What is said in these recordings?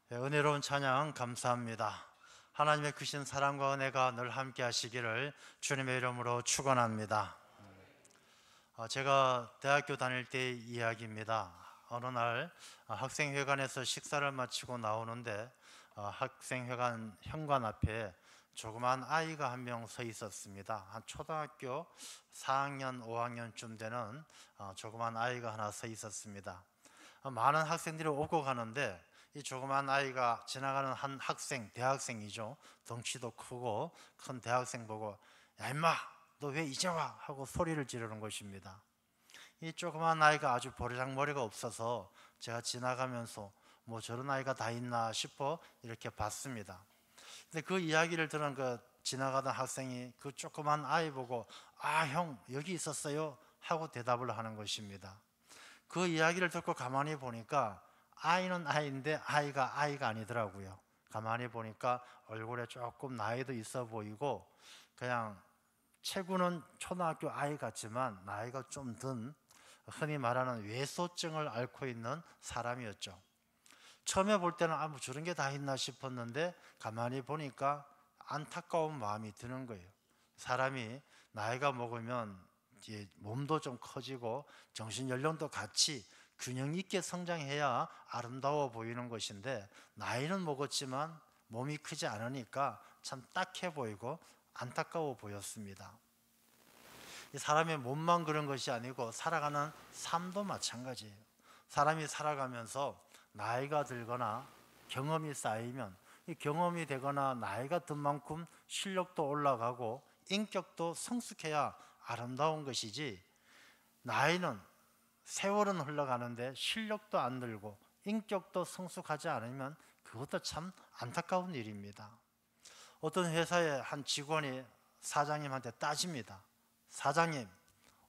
은혜로운 찬양 감사합니다. 하나님의 크신 사랑과 은혜가 늘 함께 하시기를 주님의 이름으로 축원합니다. 제가 대학교 다닐 때의 이야기입니다. 어느 날 학생회관에서 식사를 마치고 나오는데 학생회관 현관 앞에 조그만 아이가 한 명 서 있었습니다. 한 초등학교 4학년, 5학년쯤 되는 조그만 아이가 하나 서 있었습니다. 많은 학생들이 오고 가는데 이 조그만 아이가 지나가는 한 학생, 대학생이죠. 덩치도 크고 큰 대학생 보고 야 임마 너 왜 이제 와? 하고 소리를 지르는 것입니다. 이 조그만 아이가 아주 버르장머리가 없어서 제가 지나가면서 뭐 저런 아이가 다 있나 싶어 이렇게 봤습니다. 근데 그 이야기를 들은 그 지나가던 학생이 그 조그만 아이 보고 아 형 여기 있었어요 하고 대답을 하는 것입니다. 그 이야기를 듣고 가만히 보니까 아이는 아이인데 아이가 아니더라고요. 가만히 보니까 얼굴에 조금 나이도 있어 보이고 그냥 체구는 초등학교 아이 같지만 나이가 좀 든 흔히 말하는 외소증을 앓고 있는 사람이었죠. 처음에 볼 때는 뭐 저런 게 다 있나 싶었는데 가만히 보니까 안타까운 마음이 드는 거예요. 사람이 나이가 먹으면 이제 몸도 좀 커지고 정신 연령도 같이 균형 있게 성장해야 아름다워 보이는 것인데 나이는 먹었지만 몸이 크지 않으니까 참 딱해 보이고 안타까워 보였습니다. 이 사람의 몸만 그런 것이 아니고 살아가는 삶도 마찬가지예요. 사람이 살아가면서 나이가 들거나 경험이 쌓이면 이 경험이 되거나 나이가 든 만큼 실력도 올라가고 인격도 성숙해야 아름다운 것이지, 나이는 세월은 흘러가는데 실력도 안 늘고 인격도 성숙하지 않으면 그것도 참 안타까운 일입니다. 어떤 회사의 한 직원이 사장님한테 따집니다. 사장님,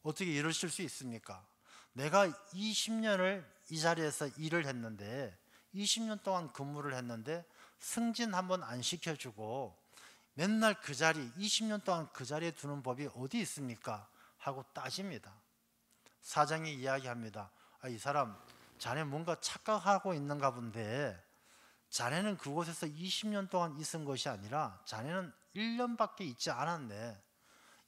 어떻게 이러실 수 있습니까? 내가 20년을 이 자리에서 일을 했는데 20년 동안 근무를 했는데 승진 한번 안 시켜주고 맨날 그 자리 20년 동안 그 자리에 두는 법이 어디 있습니까? 하고 따집니다. 사장이 이야기합니다. 이 사람 자네 뭔가 착각하고 있는가 본데 자네는 그곳에서 20년 동안 있은 것이 아니라 자네는 1년밖에 있지 않았네.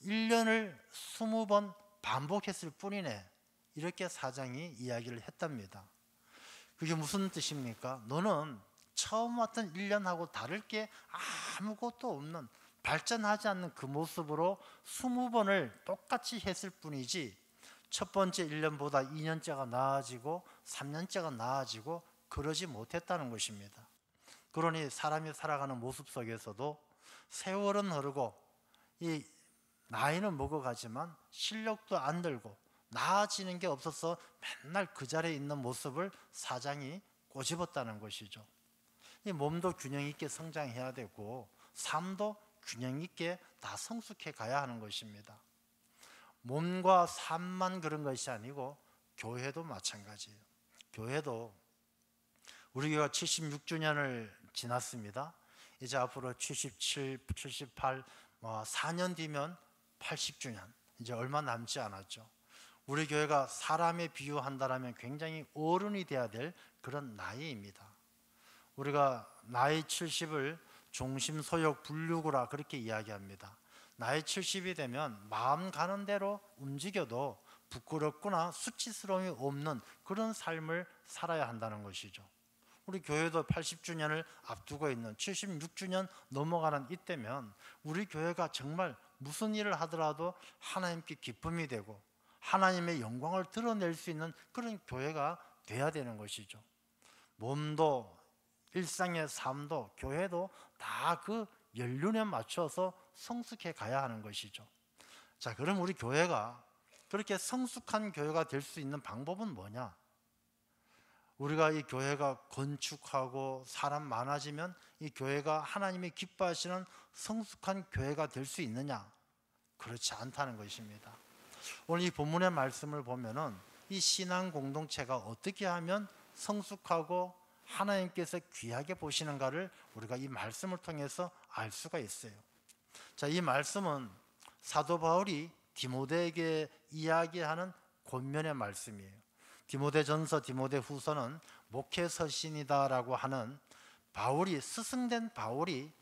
1년을 20번 반복했을 뿐이네. 이렇게 사장이 이야기를 했답니다. 그게 무슨 뜻입니까? 너는 처음 왔던 1년하고 다를 게 아무것도 없는, 발전하지 않는 그 모습으로 20번을 똑같이 했을 뿐이지 첫 번째 1년보다 2년째가 나아지고 3년째가 나아지고 그러지 못했다는 것입니다. 그러니 사람이 살아가는 모습 속에서도 세월은 흐르고 이 나이는 먹어가지만 실력도 안 들고 나아지는 게 없어서 맨날 그 자리에 있는 모습을 사장이 꼬집었다는 것이죠. 이 몸도 균형 있게 성장해야 되고 삶도 균형 있게 다 성숙해 가야 하는 것입니다. 몸과 삶만 그런 것이 아니고 교회도 마찬가지예요. 교회도 우리 교회가 76주년을 지났습니다. 이제 앞으로 77, 78, 4년 뒤면 80주년, 이제 얼마 남지 않았죠. 우리 교회가 사람에 비유한다면 굉장히 어른이 돼야 될 그런 나이입니다. 우리가 나이 70을 종심소욕 불류구라 그렇게 이야기합니다. 나이 70이 되면 마음 가는 대로 움직여도 부끄럽거나 수치스러움이 없는 그런 삶을 살아야 한다는 것이죠. 우리 교회도 80주년을 앞두고 있는 76주년 넘어가는 이때면 우리 교회가 정말 무슨 일을 하더라도 하나님께 기쁨이 되고 하나님의 영광을 드러낼 수 있는 그런 교회가 돼야 되는 것이죠. 몸도 일상의 삶도 교회도 다 그 연륜에 맞춰서 성숙해 가야 하는 것이죠. 자, 그럼 우리 교회가 그렇게 성숙한 교회가 될 수 있는 방법은 뭐냐? 우리가 이 교회가 건축하고 사람 많아지면 이 교회가 하나님이 기뻐하시는 성숙한 교회가 될 수 있느냐? 그렇지 않다는 것입니다. 오늘 이 본문의 말씀을 보면은 이 신앙 공동체가 어떻게 하면 성숙하고 하나님께서 귀하게 보시는가를 우리가 이 말씀을 통해서 알 수가 있어요. 자, 이 말씀은 사도 바울이 디모데에게 이야기하는 권면의 말씀이에요. 디모데전서, 디모데후서는 목회 서신이다라고 하는 스승된 바울이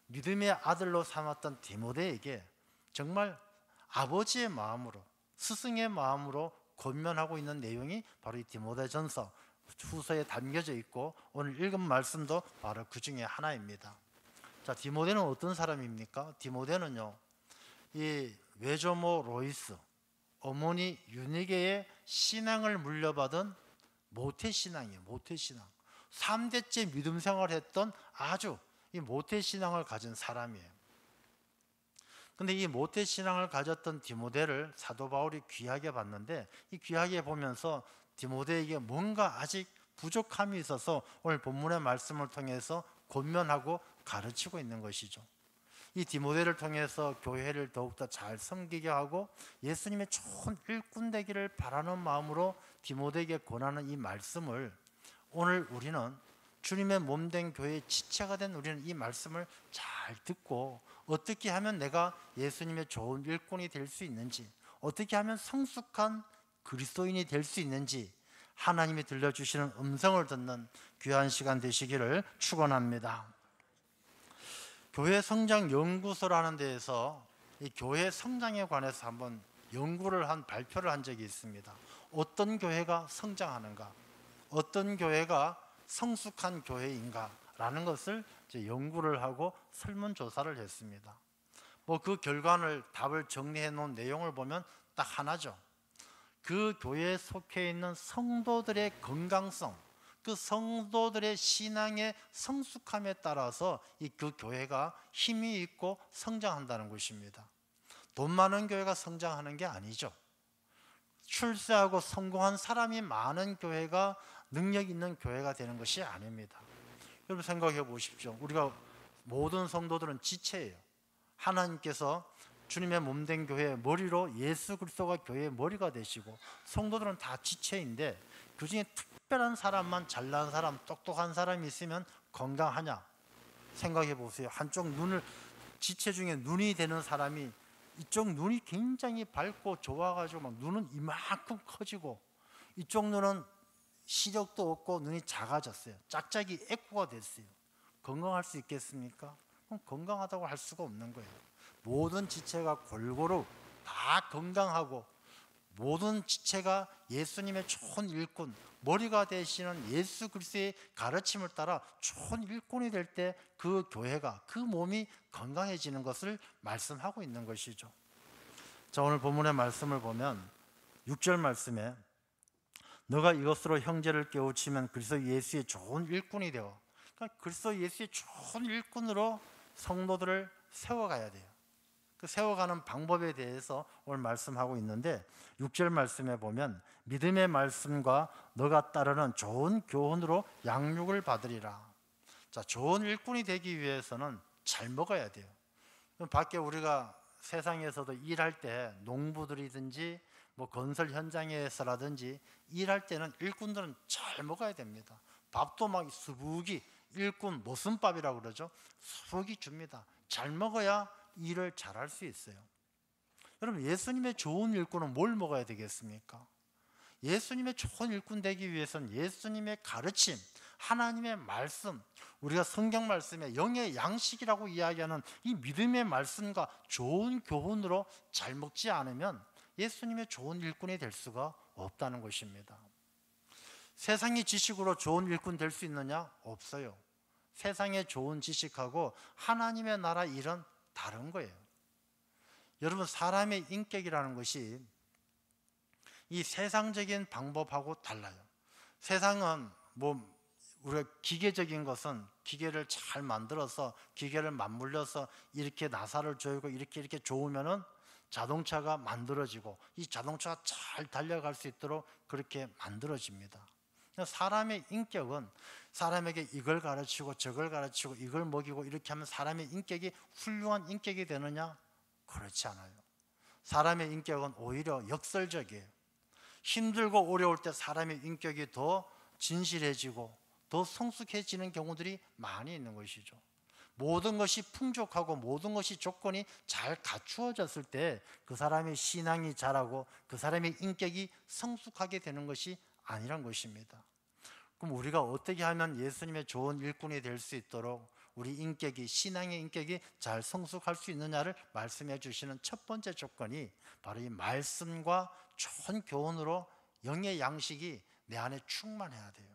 믿음의 아들로 삼았던 디모데에게 정말 아버지의 마음으로, 스승의 마음으로 권면하고 있는 내용이 바로 이 디모데전서 후서에 담겨져 있고, 오늘 읽은 말씀도 바로 그 중에 하나입니다. 자, 디모데는 어떤 사람입니까? 디모데는요, 이 외조모 로이스, 어머니 유니게의 신앙을 물려받은 모태신앙이에요. 모태신앙. 3대째 믿음 생활을 했던 아주 이 모태신앙을 가진 사람이에요. 근데 이 모태신앙을 가졌던 디모데를 사도 바울이 귀하게 봤는데, 이 귀하게 보면서 디모데에게 뭔가 아직 부족함이 있어서 오늘 본문의 말씀을 통해서 권면하고 가르치고 있는 것이죠. 이 디모데를 통해서 교회를 더욱더 잘 섬기게 하고 예수님의 좋은 일꾼 되기를 바라는 마음으로 디모데에게 권하는 이 말씀을, 오늘 우리는 주님의 몸된 교회의 지체가 된 우리는 이 말씀을 잘 듣고 어떻게 하면 내가 예수님의 좋은 일꾼이 될 수 있는지, 어떻게 하면 성숙한 그리스도인이 될 수 있는지 하나님이 들려주시는 음성을 듣는 귀한 시간 되시기를 축원합니다. 교회 성장 연구소라는 데에서 이 교회 성장에 관해서 한번 발표를 한 적이 있습니다. 어떤 교회가 성장하는가, 어떤 교회가 성숙한 교회인가 라는 것을 이제 연구를 하고 설문조사를 했습니다. 그 결과를, 답을 정리해 놓은 내용을 보면 딱 하나죠. 그 교회에 속해 있는 성도들의 건강성, 그 성도들의 신앙의 성숙함에 따라서 그 교회가 힘이 있고 성장한다는 것입니다. 돈 많은 교회가 성장하는 게 아니죠. 출세하고 성공한 사람이 많은 교회가 능력 있는 교회가 되는 것이 아닙니다. 여러분 생각해 보십시오. 우리가 모든 성도들은 지체예요. 하나님께서 주님의 몸된 교회의 머리로 예수 그리스도가 교회의 머리가 되시고, 성도들은 다 지체인데 그 중에 특별한 사람만, 잘난 사람, 똑똑한 사람이 있으면 건강하냐? 생각해 보세요. 한쪽 눈을, 지체 중에 눈이 되는 사람이 이쪽 눈이 굉장히 밝고 좋아가지고 막 눈은 이만큼 커지고, 이쪽 눈은 시력도 없고 눈이 작아졌어요. 짝짝이 애꾸가 됐어요. 건강할 수 있겠습니까? 그럼 건강하다고 할 수가 없는 거예요. 모든 지체가 골고루 다 건강하고, 모든 지체가 예수님의 좋은 일꾼, 머리가 되시는 예수 그리스도의 가르침을 따라 좋은 일꾼이 될 때 그 교회가, 그 몸이 건강해지는 것을 말씀하고 있는 것이죠. 자, 오늘 본문의 말씀을 보면 6절 말씀에 너가 이것으로 형제를 깨우치면 그리스도 예수의 좋은 일꾼이 되어, 그러니까 그리스도 예수의 좋은 일꾼으로 성도들을 세워가야 돼요. 그 세워가는 방법에 대해서 오늘 말씀하고 있는데, 6절 말씀에 보면 믿음의 말씀과 너가 따르는 좋은 교훈으로 양육을 받으리라. 자, 좋은 일꾼이 되기 위해서는 잘 먹어야 돼요. 밖에 우리가 세상에서도 일할 때, 농부들이든지 건설 현장에서라든지 일할 때는 일꾼들은 잘 먹어야 됩니다. 밥도 막 수북이, 일꾼 모순밥이라고 그러죠. 수북이 줍니다. 잘 먹어야 일을 잘할 수 있어요. 여러분, 예수님의 좋은 일꾼은 뭘 먹어야 되겠습니까? 예수님의 좋은 일꾼 되기 위해서는 예수님의 가르침, 하나님의 말씀, 우리가 성경 말씀에 영의 양식이라고 이야기하는 이 믿음의 말씀과 좋은 교훈으로 잘 먹지 않으면 예수님의 좋은 일꾼이 될 수가 없다는 것입니다. 세상의 지식으로 좋은 일꾼 될 수 있느냐? 없어요. 세상의 좋은 지식하고 하나님의 나라 일은 다른 거예요. 여러분, 사람의 인격이라는 것이 이 세상적인 방법하고 달라요. 세상은 우리가 기계적인 것은 기계를 잘 만들어서, 기계를 맞물려서 이렇게 나사를 조이고 이렇게 조으면은 자동차가 만들어지고, 이 자동차가 잘 달려갈 수 있도록 그렇게 만들어집니다. 사람의 인격은 사람에게 이걸 가르치고 저걸 가르치고 이걸 먹이고 이렇게 하면 사람의 인격이 훌륭한 인격이 되느냐? 그렇지 않아요. 사람의 인격은 오히려 역설적이에요. 힘들고 어려울 때 사람의 인격이 더 진실해지고 더 성숙해지는 경우들이 많이 있는 것이죠. 모든 것이 풍족하고 모든 것이 조건이 잘 갖추어졌을 때 그 사람의 신앙이 자라고 그 사람의 인격이 성숙하게 되는 것이 아니란 것입니다. 그럼 우리가 어떻게 하면 예수님의 좋은 일꾼이 될 수 있도록 우리 인격이, 신앙의 인격이 잘 성숙할 수 있느냐를 말씀해 주시는 첫 번째 조건이 바로 이 말씀과 좋은 교훈으로 영의 양식이 내 안에 충만해야 돼요.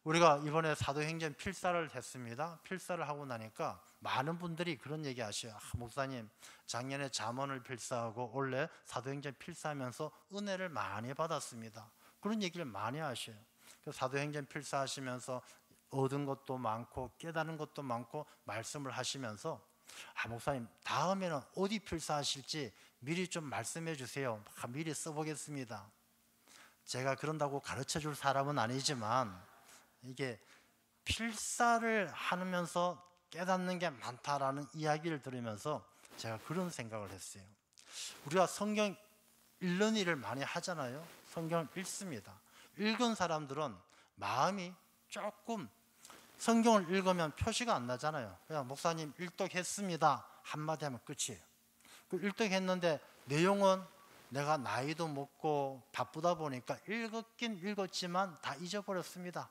우리가 이번에 사도행전 필사를 했습니다. 필사를 하고 나니까 많은 분들이 그런 얘기 하셔요. 목사님, 작년에 잠언을 필사하고 올해 사도행전 필사하면서 은혜를 많이 받았습니다. 그런 얘기를 많이 하셔요. 사도행전 필사하시면서 얻은 것도 많고 깨달은 것도 많고 말씀을 하시면서 목사님, 다음에는 어디 필사하실지 미리 좀 말씀해 주세요. 미리 써보겠습니다. 제가 그런다고 가르쳐 줄 사람은 아니지만 이게 필사를 하면서 깨닫는 게 많다라는 이야기를 들으면서 제가 그런 생각을 했어요. 우리가 성경 읽는 일을 많이 하잖아요. 성경을 읽습니다. 읽은 사람들은 마음이 조금, 성경을 읽으면 표시가 안 나잖아요. 그냥 목사님 일독했습니다 한마디 하면 끝이에요. 그 일독했는데 내용은 내가 나이도 먹고 바쁘다 보니까 읽었긴 읽었지만 다 잊어버렸습니다.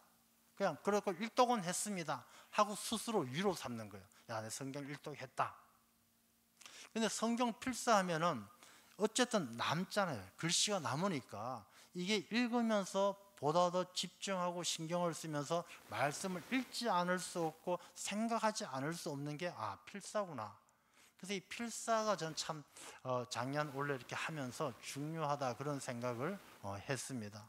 그냥 그렇고 일독은 했습니다 하고 스스로 위로 삼는 거예요. 야, 내 성경 일독했다. 근데 성경 필사하면은 어쨌든 남잖아요. 글씨가 남으니까 이게 읽으면서 보다 더 집중하고 신경을 쓰면서 말씀을 읽지 않을 수 없고 생각하지 않을 수 없는 게 필사구나. 그래서 이 필사가 전 참 작년 올해 이렇게 하면서 중요하다 그런 생각을 했습니다.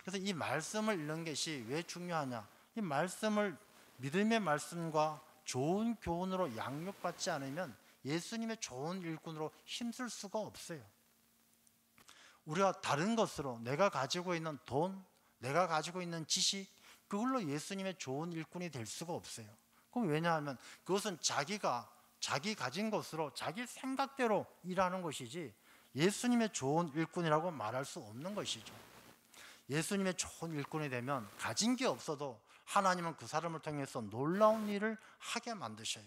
그래서 이 말씀을 읽는 것이 왜 중요하냐? 이 말씀을, 믿음의 말씀과 좋은 교훈으로 양육받지 않으면 예수님의 좋은 일꾼으로 힘쓸 수가 없어요. 우리가 다른 것으로 내가 가지고 있는 돈, 내가 가지고 있는 지식, 그걸로 예수님의 좋은 일꾼이 될 수가 없어요. 그럼 왜냐하면 그것은 자기 가진 것으로 자기 생각대로 일하는 것이지 예수님의 좋은 일꾼이라고 말할 수 없는 것이죠. 예수님의 좋은 일꾼이 되면 가진 게 없어도 하나님은 그 사람을 통해서 놀라운 일을 하게 만드셔요.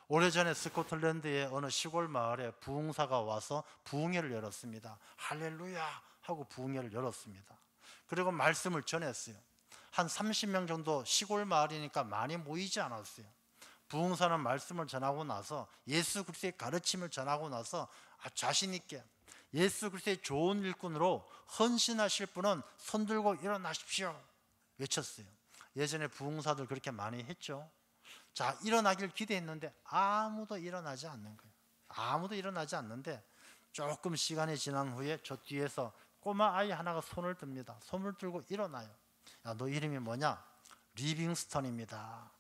오래전에 스코틀랜드의 어느 시골 마을에 부흥사가 와서 부흥회를 열었습니다. 할렐루야 하고 부흥회를 열었습니다. 그리고 말씀을 전했어요. 한 30명 정도, 시골 마을이니까 많이 모이지 않았어요. 부흥사는 말씀을 전하고 나서 예수 그리스도의 가르침을 전하고 나서 자신 있게 예수 그리스도의 좋은 일꾼으로 헌신하실 분은 손들고 일어나십시오 외쳤어요. 예전에 부흥사들 그렇게 많이 했죠. 자, 일어나길 기대했는데 아무도 일어나지 않는 거예요. 아무도 일어나지 않는데 조금 시간이 지난 후에 저 뒤에서 꼬마 아이 하나가 손을 듭니다. 손을 들고 일어나요. 야, 너 이름이 뭐냐? 리빙스턴입니다.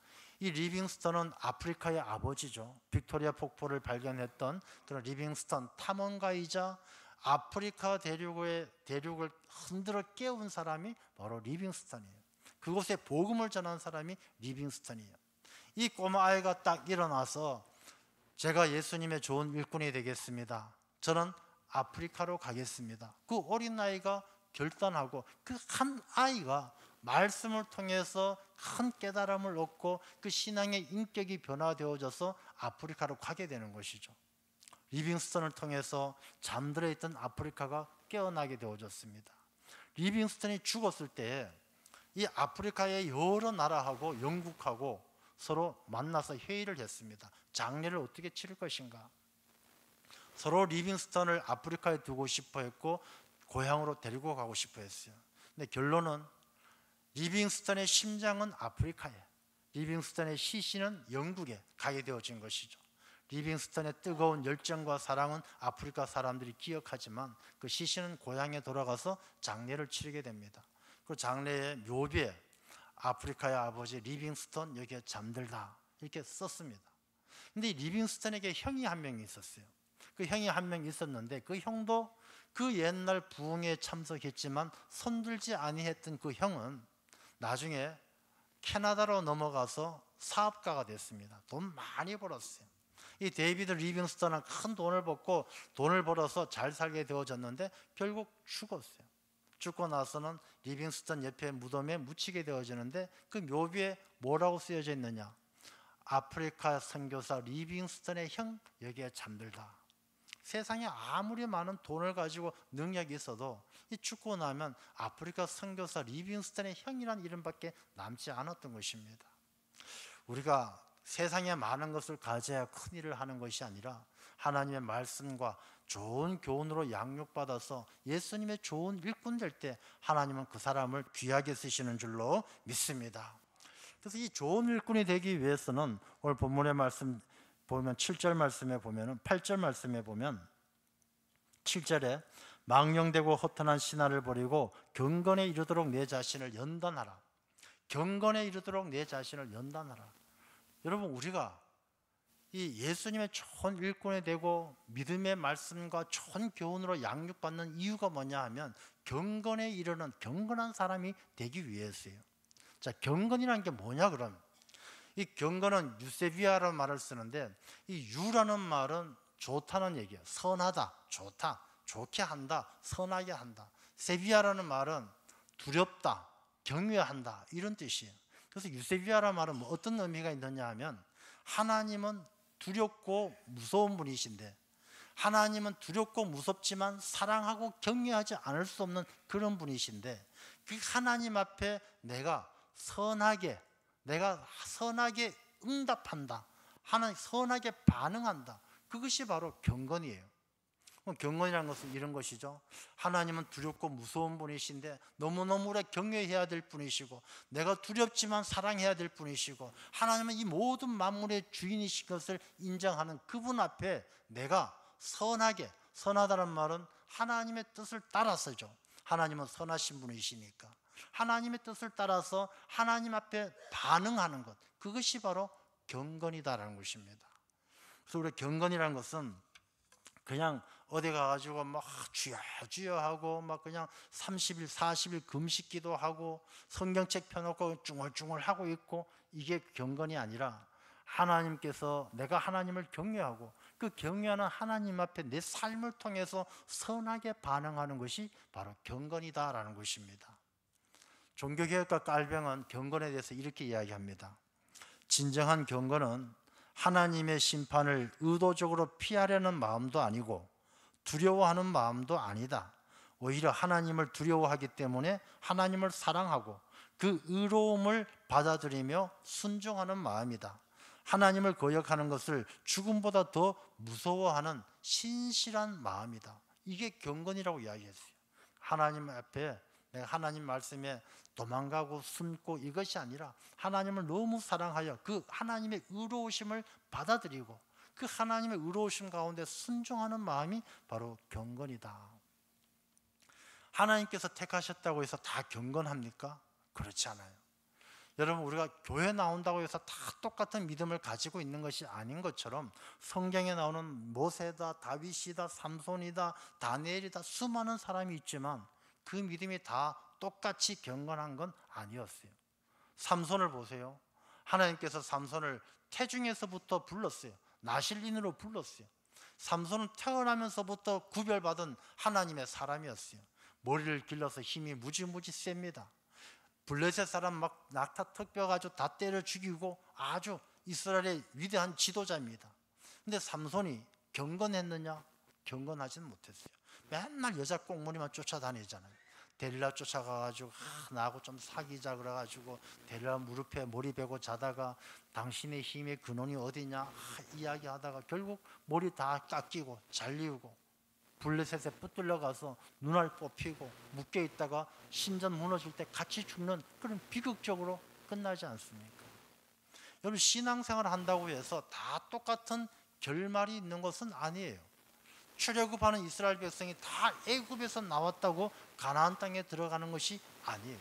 이 리빙스턴은 아프리카의 아버지죠. 빅토리아 폭포를 발견했던 그런 리빙스턴, 탐험가이자 아프리카 대륙을 흔들어 깨운 사람이 바로 리빙스턴이에요. 그곳에 복음을 전한 사람이 리빙스턴이에요. 이 꼬마 아이가 딱 일어나서 제가 예수님의 좋은 일꾼이 되겠습니다. 저는 아프리카로 가겠습니다. 그 어린 아이가 결단하고 그 한 아이가 말씀을 통해서 큰 깨달음을 얻고 그 신앙의 인격이 변화되어져서 아프리카로 가게 되는 것이죠. 리빙스턴을 통해서 잠들어 있던 아프리카가 깨어나게 되어졌습니다. 리빙스턴이 죽었을 때 이 아프리카의 여러 나라하고 영국하고 서로 만나서 회의를 했습니다. 장례를 어떻게 치를 것인가. 서로 리빙스턴을 아프리카에 두고 싶어 했고 고향으로 데리고 가고 싶어 했어요. 근데 결론은 리빙스턴의 심장은 아프리카에, 리빙스턴의 시신은 영국에 가게 되어진 것이죠. 리빙스턴의 뜨거운 열정과 사랑은 아프리카 사람들이 기억하지만 그 시신은 고향에 돌아가서 장례를 치르게 됩니다. 그 장례의 묘비에 아프리카의 아버지 리빙스턴 여기에 잠들다 이렇게 썼습니다. 근데 리빙스턴에게 형이 한 명이 있었어요. 그 형이 한 명 있었는데 그 형도 그 옛날 부흥에 참석했지만 손들지 아니했던 그 형은 나중에 캐나다로 넘어가서 사업가가 됐습니다. 돈 많이 벌었어요. 이 데이비드 리빙스턴은 큰 돈을 벌어서 잘 살게 되어졌는데 결국 죽었어요. 죽고 나서는 리빙스턴 옆에 무덤에 묻히게 되어지는데 그 묘비에 뭐라고 쓰여져 있느냐? 아프리카 선교사 리빙스턴의 형 여기에 잠들다. 세상에 아무리 많은 돈을 가지고 능력이 있어도 이 죽고 나면 아프리카 선교사 리빙스턴의 형이라는 이름밖에 남지 않았던 것입니다. 우리가 세상에 많은 것을 가져야 큰 일을 하는 것이 아니라 하나님의 말씀과 좋은 교훈으로 양육받아서 예수님의 좋은 일꾼 될 때 하나님은 그 사람을 귀하게 쓰시는 줄로 믿습니다. 그래서 이 좋은 일꾼이 되기 위해서는 오늘 본문의 말씀 보면 7절 말씀에 보면 8절 말씀에 보면 7절에 망령되고 허탄한 신화를 버리고 경건에 이르도록 내 자신을 연단하라. 경건에 이르도록 내 자신을 연단하라. 여러분, 우리가 이 예수님의 좋은 일꾼이 되고 믿음의 말씀과 좋은 교훈으로 양육받는 이유가 뭐냐 하면 경건에 이르는 경건한 사람이 되기 위해서예요. 자, 경건이라는 게 뭐냐 그럼? 이 경건은 유세비아라는 말을 쓰는데 이 유라는 말은 좋다는 얘기예요. 선하다, 좋다, 좋게 한다, 선하게 한다. 세비아라는 말은 두렵다, 경외한다 이런 뜻이에요. 그래서 유세비아라는 말은 뭐 어떤 의미가 있느냐 하면 하나님은 두렵고 무서운 분이신데 하나님은 두렵고 무섭지만 사랑하고 경외하지 않을 수 없는 그런 분이신데 그 하나님 앞에 내가 선하게 응답한다, 하나님 선하게 반응한다. 그것이 바로 경건이에요. 경건이라는 것은 이런 것이죠. 하나님은 두렵고 무서운 분이신데 너무너무 오래 경외해야 될 분이시고 내가 두렵지만 사랑해야 될 분이시고 하나님은 이 모든 만물의 주인이신 것을 인정하는 그분 앞에 내가 선하게, 선하다는 말은 하나님의 뜻을 따라서죠. 하나님은 선하신 분이시니까 하나님의 뜻을 따라서 하나님 앞에 반응하는 것, 그것이 바로 경건이다라는 것입니다. 그래서 우리 경건이라는 것은 그냥 어디 가가지고 막 주여 주여 하고 막 그냥 30일 40일 금식 기도하고 성경책 펴놓고 중얼중얼 하고 있고 이게 경건이 아니라 하나님께서 내가 하나님을 경외하고 그 경외하는 하나님 앞에 내 삶을 통해서 선하게 반응하는 것이 바로 경건이다라는 것입니다. 종교개혁가 깔병은 경건에 대해서 이렇게 이야기합니다. 진정한 경건은 하나님의 심판을 의도적으로 피하려는 마음도 아니고 두려워하는 마음도 아니다. 오히려 하나님을 두려워하기 때문에 하나님을 사랑하고 그 의로움을 받아들이며 순종하는 마음이다. 하나님을 거역하는 것을 죽음보다 더 무서워하는 신실한 마음이다. 이게 경건이라고 이야기했어요. 하나님 앞에 내가 하나님 말씀에 도망가고 숨고 이것이 아니라 하나님을 너무 사랑하여 그 하나님의 의로우심을 받아들이고 그 하나님의 의로우심 가운데 순종하는 마음이 바로 경건이다. 하나님께서 택하셨다고 해서 다 경건합니까? 그렇지 않아요. 여러분, 우리가 교회 나온다고 해서 다 똑같은 믿음을 가지고 있는 것이 아닌 것처럼 성경에 나오는 모세다, 다윗이다, 삼손이다, 다니엘이다 수많은 사람이 있지만 그 믿음이 다 똑같이 경건한 건 아니었어요. 삼손을 보세요. 하나님께서 삼손을 태중에서부터 불렀어요. 나실인으로 불렀어요. 삼손은 태어나면서부터 구별받은 하나님의 사람이었어요. 머리를 길러서 힘이 무지무지 셉니다. 블레셋 사람 막 낙타 턱뼈 가지고 다 때려 죽이고 아주 이스라엘의 위대한 지도자입니다. 근데 삼손이 경건했느냐? 경건하지는 못했어요. 맨날 여자 꽁무니만 쫓아다니잖아요. 데릴라 쫓아가가지고 나하고 좀 사귀자 그래가지고 데릴라 무릎에 머리 베고 자다가 당신의 힘의 근원이 어디냐 이야기하다가 결국 머리 다 깎이고 잘리우고 블레셋에 붙들려 가서 눈알 뽑히고 묶여 있다가 신전 무너질 때 같이 죽는 그런 비극적으로 끝나지 않습니까? 여러분, 신앙생활을 한다고 해서 다 똑같은 결말이 있는 것은 아니에요. 출애굽하는 이스라엘 백성이 다 애굽에서 나왔다고 가나안 땅에 들어가는 것이 아니에요.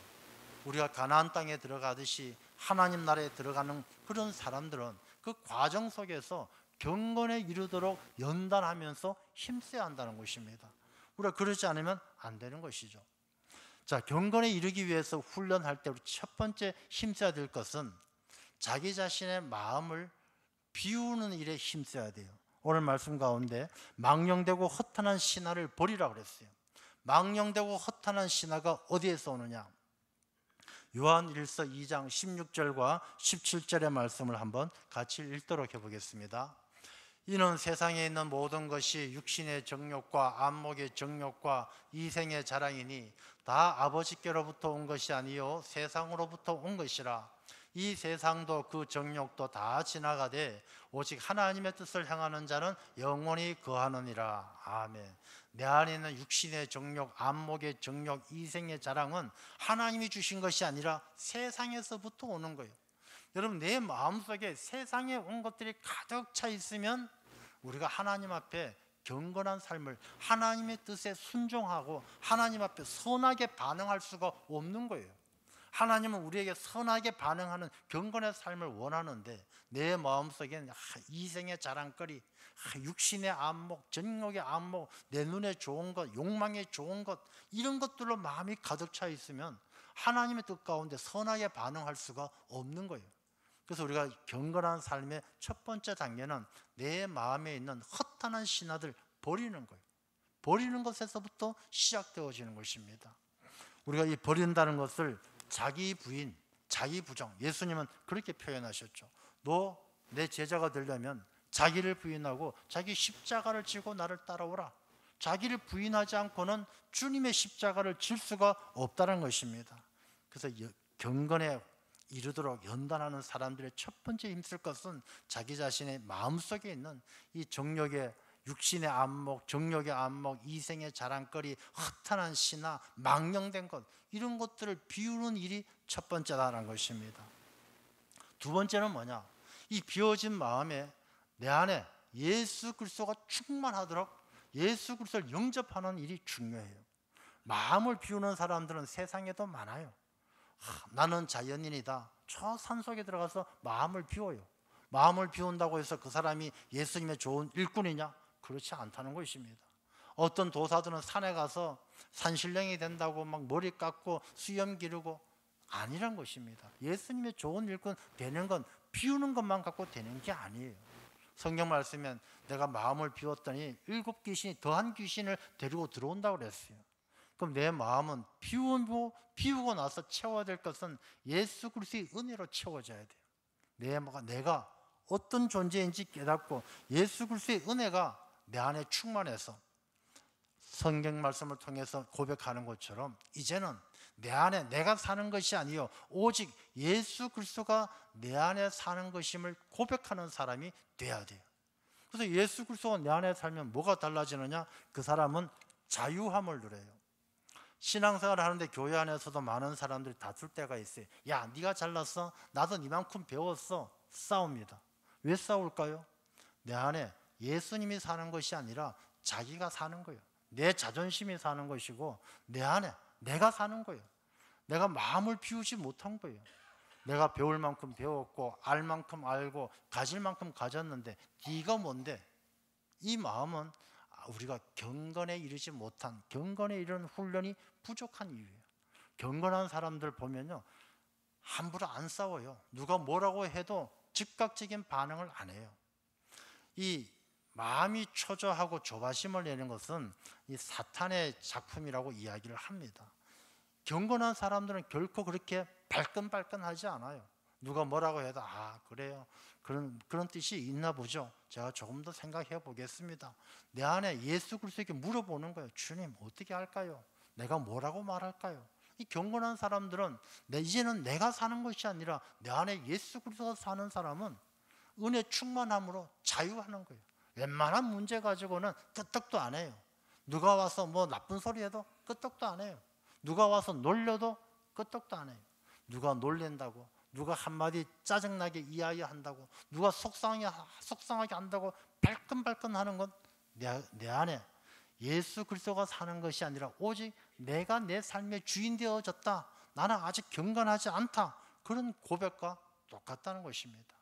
우리가 가나안 땅에 들어가듯이 하나님 나라에 들어가는 그런 사람들은 그 과정 속에서 경건에 이르도록 연단하면서 힘써야 한다는 것입니다. 우리가 그러지 않으면 안 되는 것이죠. 자, 경건에 이르기 위해서 훈련할 때 우리 첫 번째 힘써야 될 것은 자기 자신의 마음을 비우는 일에 힘써야 돼요. 오늘 말씀 가운데 망령되고 허탄한 신화를 버리라 그랬어요. 망령되고 허탄한 신화가 어디에서 오느냐? 요한 1서 2장 16절과 17절의 말씀을 한번 같이 읽도록 해보겠습니다. 이는 세상에 있는 모든 것이 육신의 정욕과 안목의 정욕과 이생의 자랑이니 다 아버지께로부터 온 것이 아니요 세상으로부터 온 것이라. 이 세상도 그 정욕도 다 지나가되 오직 하나님의 뜻을 행하는 자는 영원히 거하느니라. 아멘. 내 안에 있는 육신의 정욕, 안목의 정욕, 이생의 자랑은 하나님이 주신 것이 아니라 세상에서부터 오는 거예요. 여러분, 내 마음속에 세상에 온 것들이 가득 차 있으면 우리가 하나님 앞에 경건한 삶을, 하나님의 뜻에 순종하고 하나님 앞에 선하게 반응할 수가 없는 거예요. 하나님은 우리에게 선하게 반응하는 경건의 삶을 원하는데 내 마음속에는 이생의 자랑거리, 육신의 안목, 정욕의 안목, 내 눈에 좋은 것, 욕망에 좋은 것, 이런 것들로 마음이 가득 차 있으면 하나님의 뜻 가운데 선하게 반응할 수가 없는 거예요. 그래서 우리가 경건한 삶의 첫 번째 단계는 내 마음에 있는 허탄한 신화들 버리는 거예요. 버리는 것에서부터 시작되어지는 것입니다. 우리가 이 버린다는 것을 자기 부인, 자기 부정, 예수님은 그렇게 표현하셨죠. 너 내 제자가 되려면 자기를 부인하고 자기 십자가를 지고 나를 따라오라. 자기를 부인하지 않고는 주님의 십자가를 질 수가 없다는 것입니다. 그래서 경건에 이르도록 연단하는 사람들의 첫 번째 힘쓸 것은 자기 자신의 마음속에 있는 이 정욕의, 육신의 안목, 정욕의 안목, 이생의 자랑거리, 허탄한 신화, 망령된 것, 이런 것들을 비우는 일이 첫 번째다라는 것입니다. 두 번째는 뭐냐? 이 비워진 마음에 내 안에 예수 그리스도가 충만하도록 예수 그리스도를 영접하는 일이 중요해요. 마음을 비우는 사람들은 세상에도 많아요. 나는 자연인이다. 저 산속에 들어가서 마음을 비워요. 마음을 비운다고 해서 그 사람이 예수님의 좋은 일꾼이냐? 그렇지 않다는 것입니다. 어떤 도사들은 산에 가서 산신령이 된다고 막 머리 깎고 수염 기르고, 아니란 것입니다. 예수님의 좋은 일꾼 되는 건 비우는 것만 갖고 되는 게 아니에요. 성경 말씀엔 내가 마음을 비웠더니 7귀신이 더한 귀신을 데리고 들어온다고 그랬어요. 그럼 내 마음은 비우고 나서 채워야 될 것은 예수 그리스도의 은혜로 채워져야 돼요. 내가 어떤 존재인지 깨닫고 예수 그리스도의 은혜가 내 안에 충만해서 성경 말씀을 통해서 고백하는 것처럼 이제는 내 안에 내가 사는 것이 아니요 오직 예수 그리스도가 내 안에 사는 것임을 고백하는 사람이 돼야 돼요. 그래서 예수 그리스도가 내 안에 살면 뭐가 달라지느냐? 그 사람은 자유함을 누려요. 신앙생활을 하는데 교회 안에서도 많은 사람들이 다툴 때가 있어요. 야, 네가 잘났어? 나도 니만큼 배웠어. 싸웁니다. 왜 싸울까요? 내 안에 예수님이 사는 것이 아니라 자기가 사는 거예요. 내 자존심이 사는 것이고 내 안에 내가 사는 거예요. 내가 마음을 비우지 못한 거예요. 내가 배울 만큼 배웠고 알 만큼 알고 가질 만큼 가졌는데 네가 뭔데? 이 마음은 우리가 경건에 이르지 못한, 경건에 이르는 훈련이 부족한 이유예요. 경건한 사람들 보면요, 함부로 안 싸워요. 누가 뭐라고 해도 즉각적인 반응을 안 해요. 이 마음이 초조하고 조바심을 내는 것은 이 사탄의 작품이라고 이야기를 합니다. 경건한 사람들은 결코 그렇게 발끈발끈하지 않아요. 누가 뭐라고 해도 그래요, 그런 뜻이 있나 보죠. 제가 조금 더 생각해 보겠습니다. 내 안에 예수 그리스도에게 물어보는 거예요. 주님, 어떻게 할까요? 내가 뭐라고 말할까요? 이 경건한 사람들은 이제는 내가 사는 것이 아니라 내 안에 예수 그리스도가 사는 사람은 은혜 충만함으로 자유하는 거예요. 웬만한 문제 가지고는 끄떡도 안 해요. 누가 와서 뭐 나쁜 소리 해도 끄떡도 안 해요. 누가 와서 놀려도 끄떡도 안 해요. 누가 놀린다고, 누가 한마디 짜증나게 이야기한다고, 누가 속상하게 한다고 발끈발끈 하는 건 내 안에 예수 그리스도가 사는 것이 아니라 오직 내가 내 삶의 주인 되어졌다, 나는 아직 경건하지 않다, 그런 고백과 똑같다는 것입니다.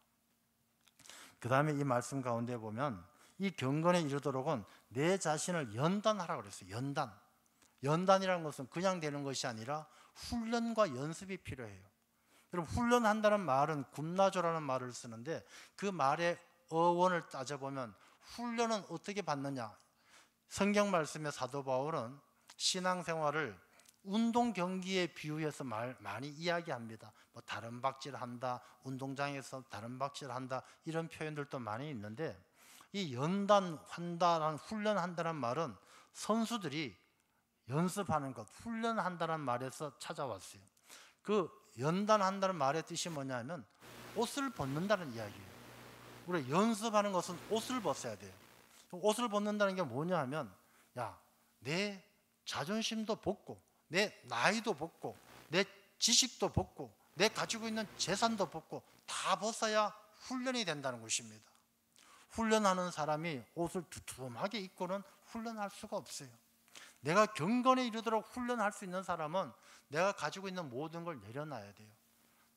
그 다음에 이 말씀 가운데 보면 이 경건에 이르도록은 내 자신을 연단하라고 그랬어요. 연단이라는 것은 그냥 되는 것이 아니라 훈련과 연습이 필요해요. 여러분, 훈련한다는 말은 굼나조라는 말을 쓰는데 그 말의 어원을 따져보면 훈련은 어떻게 받느냐? 성경 말씀의 사도 바울은 신앙생활을 운동 경기에 비유해서 많이 이야기합니다. 뭐 다른 박질한다, 운동장에서 다른 박질한다, 이런 표현들도 많이 있는데 이 연단한다는 훈련한다는 말은 선수들이 연습하는 것, 훈련한다는 말에서 찾아왔어요. 그 연단한다는 말의 뜻이 뭐냐면 옷을 벗는다는 이야기예요. 우리 연습하는 것은 옷을 벗어야 돼요. 옷을 벗는다는 게 뭐냐 하면, 야, 내 자존심도 벗고 내 나이도 벗고 내 지식도 벗고 내 가지고 있는 재산도 벗고 다 벗어야 훈련이 된다는 것입니다. 훈련하는 사람이 옷을 두툼하게 입고는 훈련할 수가 없어요. 내가 경건에 이르도록 훈련할 수 있는 사람은 내가 가지고 있는 모든 걸 내려놔야 돼요.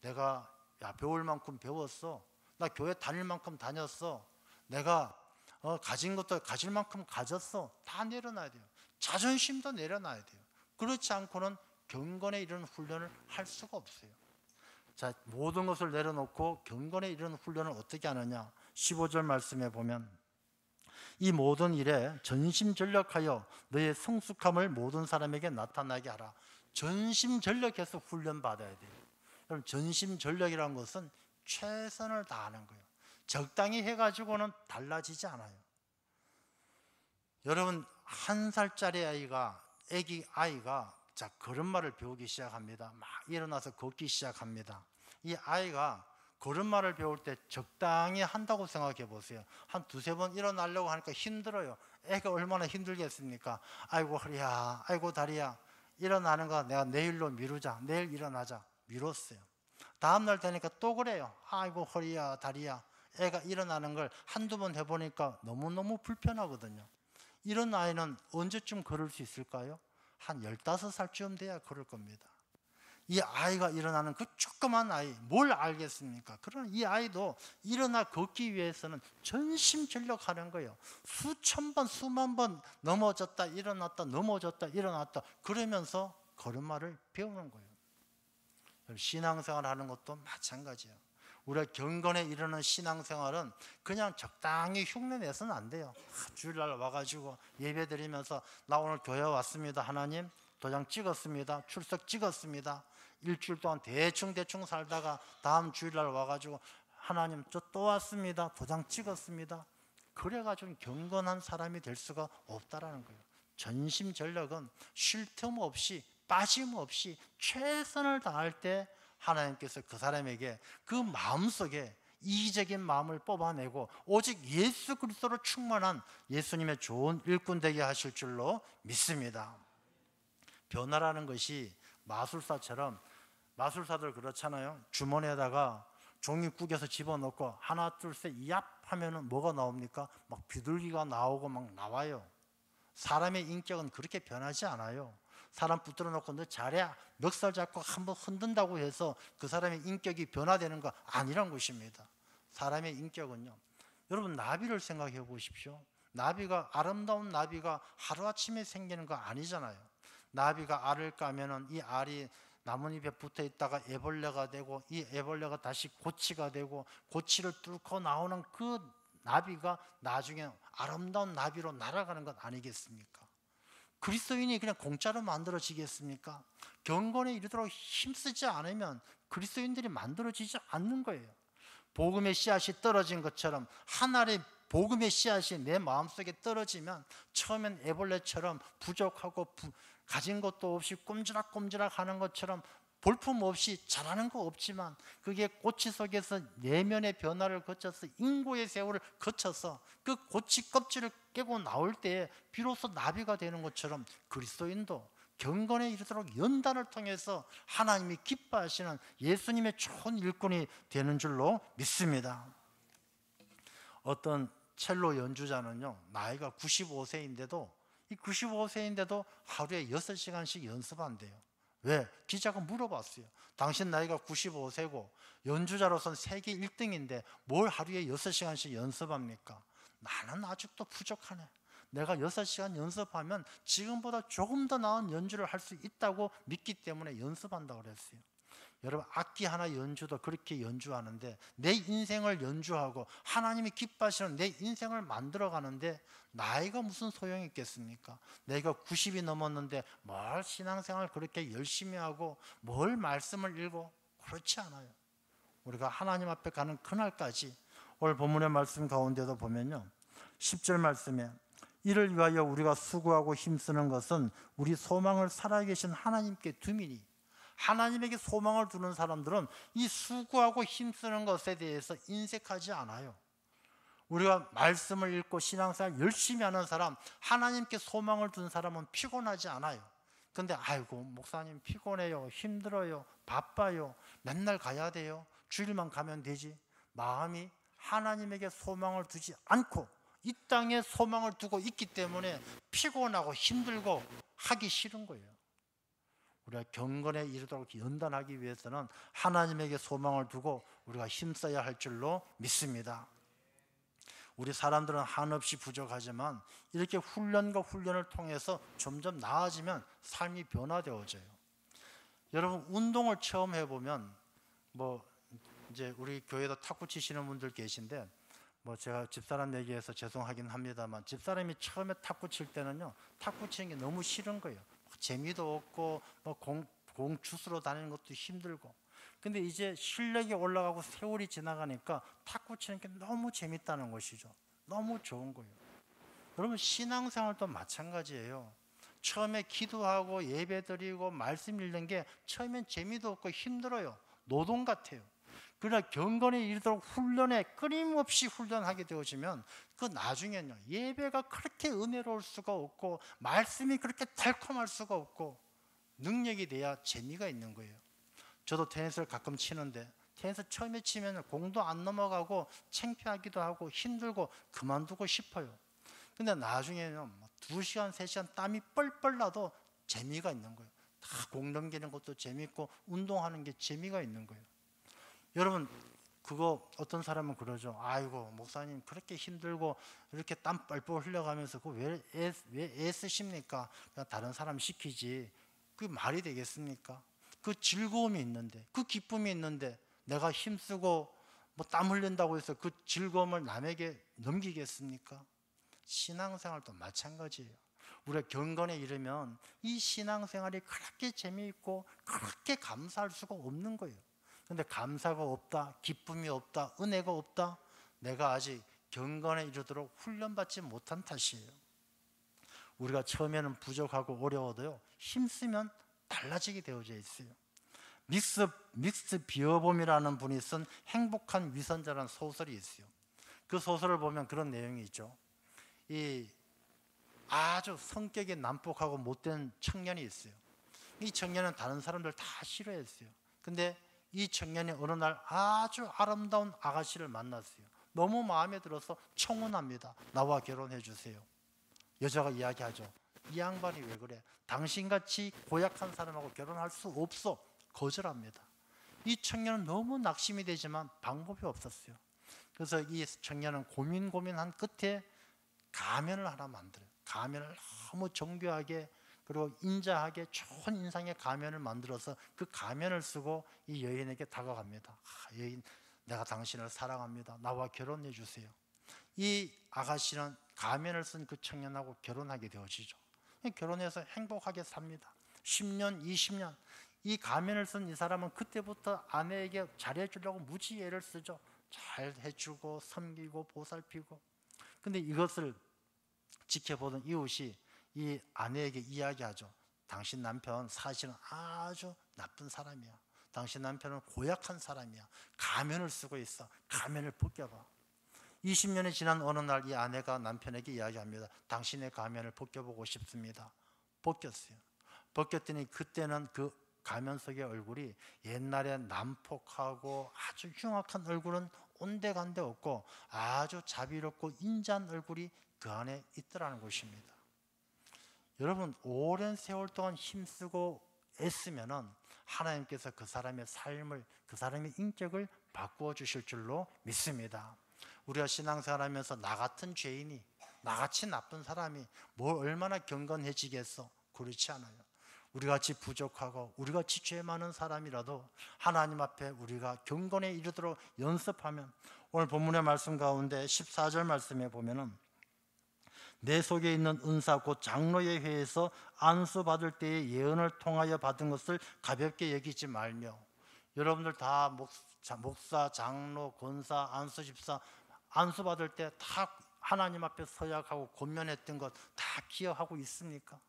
내가 배울 만큼 배웠어. 나 교회 다닐 만큼 다녔어. 내가 가진 것도 가질 만큼 가졌어. 다 내려놔야 돼요. 자존심도 내려놔야 돼요. 그렇지 않고는 경건에 이르는 훈련을 할 수가 없어요. 자, 모든 것을 내려놓고 경건에 이르는 훈련을 어떻게 하느냐? 15절 말씀에 보면 이 모든 일에 전심전력하여 너의 성숙함을 모든 사람에게 나타나게 하라. 전심전력해서 훈련받아야 돼요. 여러분, 전심전력이라는 것은 최선을 다하는 거예요. 적당히 해가지고는 달라지지 않아요. 여러분, 1살짜리 아이가 자, 걸음마를 배우기 시작합니다. 막 일어나서 걷기 시작합니다. 이 아이가 걸음마를 배울 때 적당히 한다고 생각해 보세요. 한 두세 번 일어나려고 하니까 힘들어요. 애가 얼마나 힘들겠습니까? 아이고 허리야, 아이고 다리야. 일어나는 거 내가 내일로 미루자. 내일 일어나자. 미뤘어요. 다음날 되니까 또 그래요. 아이고 허리야, 다리야. 애가 일어나는 걸 한두 번 해보니까 너무너무 불편하거든요. 이런 아이는 언제쯤 걸을 수 있을까요? 한 15살쯤 돼야 걸을 겁니다. 이 아이가 일어나는 그 조그만 아이, 뭘 알겠습니까? 그러나 이 아이도 일어나 걷기 위해서는 전심전력하는 거예요. 수천 번, 수만 번 넘어졌다 일어났다 넘어졌다 일어났다 그러면서 걸음마를 배우는 거예요. 신앙생활 하는 것도 마찬가지예요. 우리가 경건에 이르는 신앙생활은 그냥 적당히 흉내내서는 안 돼요. 주일날 와가지고 예배 드리면서 나 오늘 교회 왔습니다. 하나님 도장 찍었습니다. 출석 찍었습니다. 일주일 동안 대충 살다가 다음 주일날 와가지고 하나님 저 또 왔습니다. 도장 찍었습니다. 그래가지고 경건한 사람이 될 수가 없다라는 거예요. 전심전력은 쉴 틈 없이 빠짐없이 최선을 다할 때 하나님께서 그 사람에게 그 마음속에 이기적인 마음을 뽑아내고 오직 예수 그리스도로 충만한 예수님의 좋은 일꾼 되게 하실 줄로 믿습니다. 변화라는 것이 마술사처럼, 마술사들 그렇잖아요. 주머니에다가 종이 구겨서 집어넣고 하나 둘 셋 얍 하면은 뭐가 나옵니까? 막 비둘기가 나오고 막 나와요. 사람의 인격은 그렇게 변하지 않아요. 사람 붙들어 놓고 너 잘해 멱살 잡고 한번 흔든다고 해서 그 사람의 인격이 변화되는 거 아니란 것입니다. 사람의 인격은요, 여러분 나비를 생각해 보십시오. 나비가, 아름다운 나비가 하루아침에 생기는 거 아니잖아요. 나비가 알을 까면은 이 알이 나뭇잎에 붙어 있다가 애벌레가 되고 이 애벌레가 다시 고치가 되고 고치를 뚫고 나오는 그 나비가 나중에 아름다운 나비로 날아가는 것 아니겠습니까? 그리스도인이 그냥 공짜로 만들어지겠습니까? 경건에 이르도록 힘쓰지 않으면 그리스도인들이 만들어지지 않는 거예요. 복음의 씨앗이 떨어진 것처럼 한 알의 복음의 씨앗이 내 마음속에 떨어지면 처음엔 애벌레처럼 부족하고 가진 것도 없이 꼼지락꼼지락 하는 것처럼 볼품 없이 자라는 거 없지만 그게 고치 속에서 내면의 변화를 거쳐서 인고의 세월을 거쳐서 그 고치 껍질을 깨고 나올 때에 비로소 나비가 되는 것처럼 그리스도인도 경건에 이르도록 연단을 통해서 하나님이 기뻐하시는 예수님의 좋은 일꾼이 되는 줄로 믿습니다. 어떤 첼로 연주자는요, 나이가 95세인데도 이 95세인데도 하루에 6시간씩 연습한대요. 왜? 기자가 물어봤어요. 당신 나이가 95세고 연주자로서는 세계 1등인데 뭘 하루에 6시간씩 연습합니까? 나는 아직도 부족하네. 내가 6시간 연습하면 지금보다 조금 더 나은 연주를 할 수 있다고 믿기 때문에 연습한다고 그랬어요. 여러분, 악기 하나 연주도 그렇게 연주하는데 내 인생을 연주하고 하나님이 기뻐하시는 내 인생을 만들어가는데 나이가 무슨 소용이 있겠습니까? 내가 90이 넘었는데 뭘 신앙생활 그렇게 열심히 하고 뭘 말씀을 읽고, 그렇지 않아요. 우리가 하나님 앞에 가는 그날까지 오늘 본문의 말씀 가운데도 보면요, 10절 말씀에 이를 위하여 우리가 수고하고 힘쓰는 것은 우리 소망을 살아계신 하나님께 둠이니, 하나님에게 소망을 두는 사람들은 이 수고하고 힘쓰는 것에 대해서 인색하지 않아요. 우리가 말씀을 읽고 신앙생활 열심히 하는 사람, 하나님께 소망을 둔 사람은 피곤하지 않아요. 근데 아이고 목사님 피곤해요, 힘들어요, 바빠요, 맨날 가야 돼요, 주일만 가면 되지, 마음이 하나님에게 소망을 두지 않고 이 땅에 소망을 두고 있기 때문에 피곤하고 힘들고 하기 싫은 거예요. 우리가 경건에 이르도록 연단하기 위해서는 하나님에게 소망을 두고 우리가 힘써야 할 줄로 믿습니다. 우리 사람들은 한없이 부족하지만 이렇게 훈련과 훈련을 통해서 점점 나아지면 삶이 변화되어져요. 여러분 운동을 처음 해보면 이제 우리 교회도 탁구 치시는 분들 계신데 제가 집사람 얘기해서 죄송하긴 합니다만 집사람이 처음에 탁구 칠 때는요 탁구 치는 게 너무 싫은 거예요. 재미도 없고 공 주스러 다니는 것도 힘들고. 근데 이제 실력이 올라가고 세월이 지나가니까 탁구 치는 게 너무 재밌다는 것이죠. 너무 좋은 거예요. 여러분 신앙생활도 마찬가지예요. 처음에 기도하고 예배드리고 말씀 읽는 게 처음엔 재미도 없고 힘들어요. 노동 같아요. 그러나 경건에 이르도록 훈련에 끊임없이 훈련하게 되어지면 그 나중에는요 예배가 그렇게 은혜로울 수가 없고 말씀이 그렇게 달콤할 수가 없고 능력이 돼야 재미가 있는 거예요. 저도 테니스를 가끔 치는데 테니스 처음에 치면 공도 안 넘어가고 창피하기도 하고 힘들고 그만두고 싶어요. 근데 나중에는 2시간 3시간 땀이 뻘뻘 나도 재미가 있는 거예요. 다 공 넘기는 것도 재밌고 운동하는 게 재미가 있는 거예요. 여러분 그거 어떤 사람은 그러죠. 아이고 목사님 그렇게 힘들고 이렇게 땀 뻘뻘 흘려가면서 왜 애쓰십니까? 그냥 다른 사람 시키지. 그게 말이 되겠습니까? 그 즐거움이 있는데 그 기쁨이 있는데 내가 힘쓰고 땀 흘린다고 해서 그 즐거움을 남에게 넘기겠습니까? 신앙생활도 마찬가지예요. 우리가 경건에 이르면 이 신앙생활이 그렇게 재미있고 그렇게 감사할 수가 없는 거예요. 근데 감사가 없다, 기쁨이 없다, 은혜가 없다, 내가 아직 경건에 이르도록 훈련받지 못한 탓이에요. 우리가 처음에는 부족하고 어려워도요 힘쓰면 달라지게 되어져 있어요. 믹스 비어봄이라는 분이 쓴 행복한 위선자라는 소설이 있어요. 그 소설을 보면 그런 내용이 있죠. 이 아주 성격이 난폭하고 못된 청년이 있어요. 이 청년은 다른 사람들 다 싫어했어요. 근데 이 청년이 어느 날 아주 아름다운 아가씨를 만났어요. 너무 마음에 들어서 청혼합니다. 나와 결혼해 주세요. 여자가 이야기하죠. 이 양반이 왜 그래? 당신같이 고약한 사람하고 결혼할 수 없어. 거절합니다. 이 청년은 너무 낙심이 되지만 방법이 없었어요. 그래서 이 청년은 고민한 끝에 가면을 하나 만들어요. 가면을 너무 정교하게 그리고 인자하게 좋은 인상의 가면을 만들어서 그 가면을 쓰고 이 여인에게 다가갑니다. 여인, 내가 당신을 사랑합니다. 나와 결혼해 주세요. 이 아가씨는 가면을 쓴 그 청년하고 결혼하게 되어지죠. 결혼해서 행복하게 삽니다. 10년, 20년. 이 가면을 쓴 이 사람은 그때부터 아내에게 잘해주려고 무지 애를 쓰죠. 잘 해주고 섬기고 보살피고. 근데 이것을 지켜보던 이웃이 이 아내에게 이야기하죠. 당신 남편 사실은 아주 나쁜 사람이야. 당신 남편은 고약한 사람이야. 가면을 쓰고 있어. 가면을 벗겨봐. 20년이 지난 어느 날 이 아내가 남편에게 이야기합니다. 당신의 가면을 벗겨보고 싶습니다. 벗겼어요. 벗겼더니 그때는 그 가면 속의 얼굴이 옛날에 난폭하고 아주 흉악한 얼굴은 온데간데 없고 아주 자비롭고 인자한 얼굴이 그 안에 있더라는 것입니다. 여러분 오랜 세월 동안 힘쓰고 애쓰면은 하나님께서 그 사람의 삶을, 그 사람의 인격을 바꾸어 주실 줄로 믿습니다. 우리가 신앙생활하면서 나 같은 죄인이, 나같이 나쁜 사람이 뭘 얼마나 경건해지겠어? 그렇지 않아요. 우리같이 부족하고 우리같이 죄 많은 사람이라도 하나님 앞에 우리가 경건에 이르도록 연습하면, 오늘 본문의 말씀 가운데 14절 말씀에 보면은 내 속에 있는 은사 곧 장로의 회에서 안수받을 때의 예언을 통하여 받은 것을 가볍게 여기지 말며. 여러분들 다 목사, 장로, 권사, 안수집사 안수받을 때 다 하나님 앞에 서약하고 권면했던 것 다 기억하고 있습니까?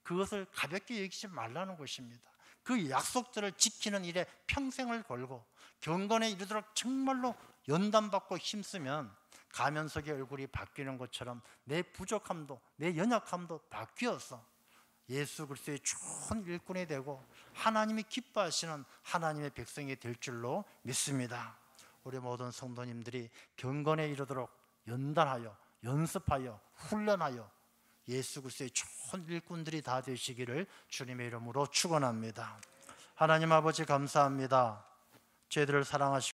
그것을 가볍게 여기지 말라는 것입니다. 그 약속들을 지키는 일에 평생을 걸고 경건에 이르도록 정말로 연단받고 힘쓰면 가면석의 얼굴이 바뀌는 것처럼 내 부족함도 내 연약함도 바뀌어서 예수 그리스도의 좋은 일꾼이 되고 하나님이 기뻐하시는 하나님의 백성이 될 줄로 믿습니다. 우리 모든 성도님들이 경건에 이르도록 연단하여 연습하여 훈련하여 예수 그리스도의 좋은 일꾼들이 다 되시기를 주님의 이름으로 축원합니다. 하나님 아버지 감사합니다. 저희들을 사랑하시고